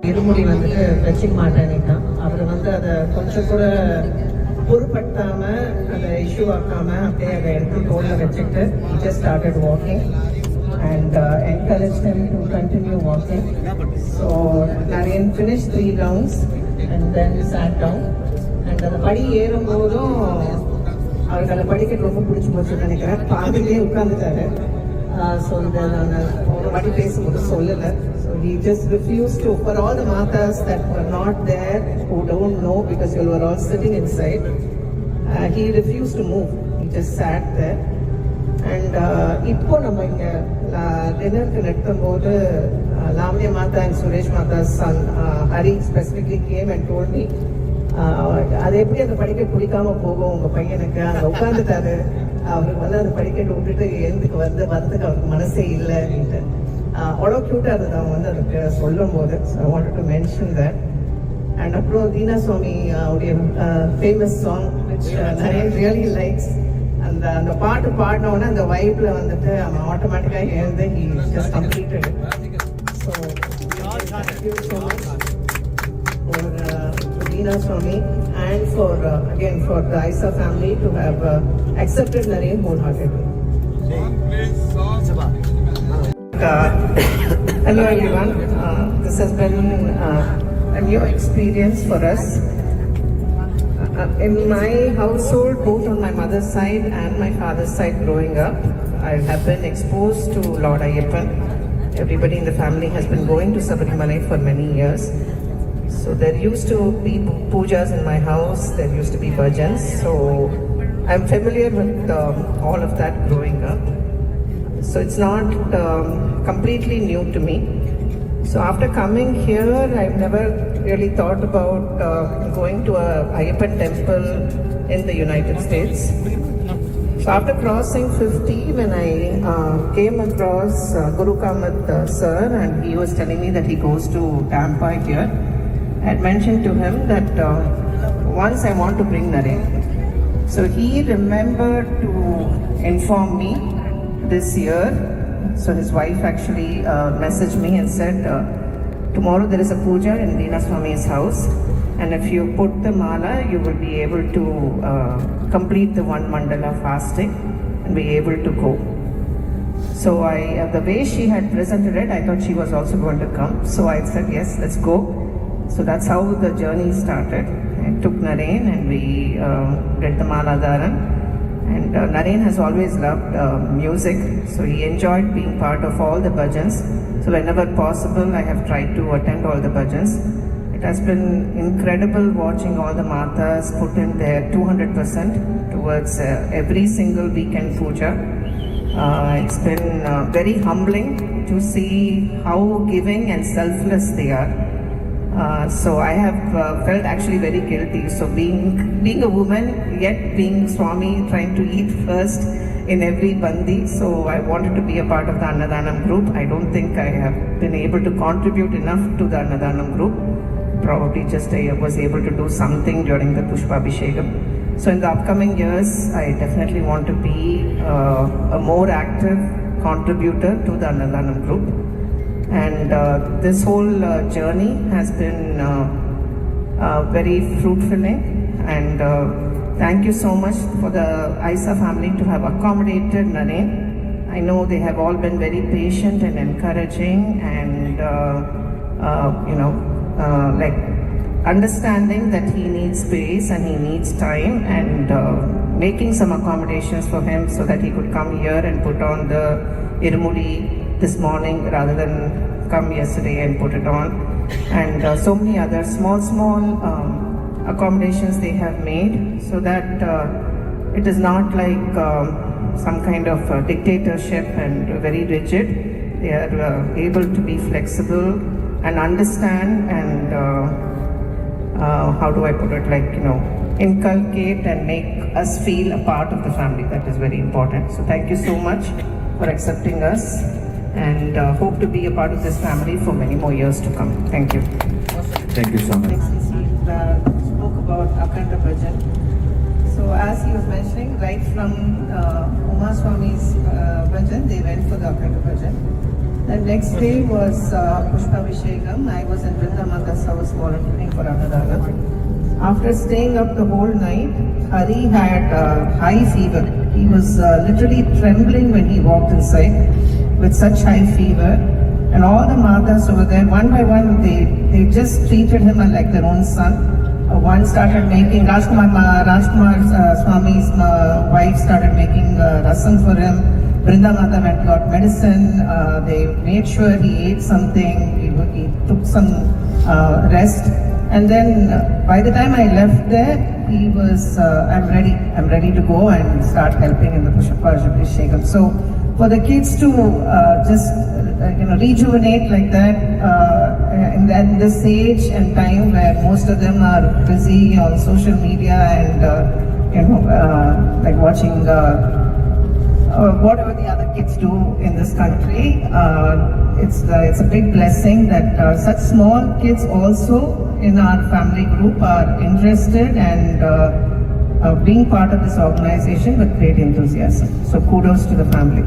இருமுடி வந்துட்டு வச்சுக்க மாட்டேன்னுட்டான். அவர் வந்து அதை கொஞ்சம் கூட பொருட்படுத்தாம அதை இஷ்யூ ஆக்காம அப்படியே அதை எடுத்து தோல்ல வச்சுட்டு he just started walking and encouraged him to continue walking. So Naren finished 3 rounds and then sat down. And அந்த படி ஏறும்போதும் அவருக்கு அந்த படிக்கட்டு ரொம்ப பிடிச்சி போச்சுன்னு நினைக்கிறேன். பாதிலே உட்காந்துட்டாரு. ஸோ இதை நான் ஒரு வாட்டி பேசும்போது சொல்லலை. So he just refused to, for all the matas that were not there, who don't know because you were all sitting inside, he refused to move. He just sat there. And இப்போ நம்ம இங்கே டின்னருக்கு நிறுத்தும்போது Lavanya Mata and Suresh Mata's son Hari specifically came and told me, அது எப்படி அந்த படிக்கட்டு பிடிக்காம போகும் உங்க பையனுக்கு, அங்கே உட்காந்துட்டாரு, அவருக்கு வந்து அந்த படிக்கட்டு விட்டுட்டு எழுந்துக்கு வரதுக்கு அவருக்கு மனசே இல்லை அப்படின்ட்டு. அவ்வளோ க்யூட்டாக இருந்தது அவங்க வந்து அதுக்கு சொல்லும் போது. So I wanted to mention that. And அப்புறம் தீனா சுவாமி உடைய famous song which Naren really likes. அந்த பாட்டு பாடினோடனே அந்த வைப்ல வந்துட்டு அவன் ஆட்டோமேட்டிக்காக எழுந்து he just completed. So thank you so much for Deena Swami and for again for the Aisa family to have accepted Naren wholeheartedly. Hello everyone, this has been a new experience for us. In my household, both on my mother's side and my father's side growing up, I have been exposed to Lord Ayyappan. Everybody in the family has been going to Sabarimalai for many years. So there used to be pujas in my house, there used to be bhajans. So I'm familiar with all of that growing up. So it's not completely new to me. So after coming here, I've never really thought about going to a Ayyappan temple in the United States. So after crossing 50, when I came across Guru Kamath sir, and he was telling me that he goes to Tampa here, I had mentioned to him that once I want to bring Naren. So he remembered to inform me this year. So his wife actually messaged me and said, tomorrow there is a puja in Deena Swami's house, and if you put the mala, you will be able to complete the 1 mandala fasting and be able to go. So the way she had presented it, I thought she was also going to come. So I said, yes, let's go. So that's how the journey started. I took Naren and we did the Mala Dharan. And Naren has always loved music, so he enjoyed being part of all the bhajans. So whenever possible, I have tried to attend all the bhajans. It has been incredible watching all the matas put in their 200% towards every single weekend puja. It's been very humbling to see how giving and selfless they are. So I have felt actually very guilty. So being a woman, yet being Swami, trying to eat first in every bandi. So I wanted to be a part of the Annadhanam group. I don't think I have been able to contribute enough to the Annadhanam group. Probably just I was able to do something during the Pushpabhishekam. So in the upcoming years, I definitely want to be a more active contributor to the Annadhanam group. And this whole journey has been very fruitfulling, and thank you so much for the Aisa family to have accommodated Naren. I know they have all been very patient and encouraging, and like understanding that he needs space and he needs time, and making some accommodations for him so that he could come here and put on the Irumudi this morning rather than come yesterday and put it on. And so many other small accommodations they have made, so that it is not like some kind of dictatorship and very rigid. They are able to be flexible and understand, and how do I put it, like, inculcate and make us feel a part of the family. That is very important. So thank you so much for accepting us, and hope to be a part of this family for many more years to come. Thank you. Thank you so much. Next, he spoke about Akhanda Bhajan. So as he was mentioning, right from Uma Swami's Bhajan, they went for the Akhanda Bhajan. The next day was Pushpa Vishegam. I was in Vrindamandas house volunteering for Annadana. After staying up the whole night, Hari had high fever. He was literally trembling when he walked inside with such high fever. And all the mothers over there, one by one, they just treated him like their own son. One started making, Rajkumar Swami's wife started making rasam for him. Brinda Mata went and got medicine. They made sure he ate something. He took some rest. And then by the time I left there, he was, I'm ready to go and start helping in the Pushpa Abhishekam. So for the kids to just rejuvenate like that in this age and time where most of them are busy on social media and like watching whatever the other kids do in this country, it's a big blessing that such small kids also in our family group are interested and being part of this organization with great enthusiasm. So kudos to the family.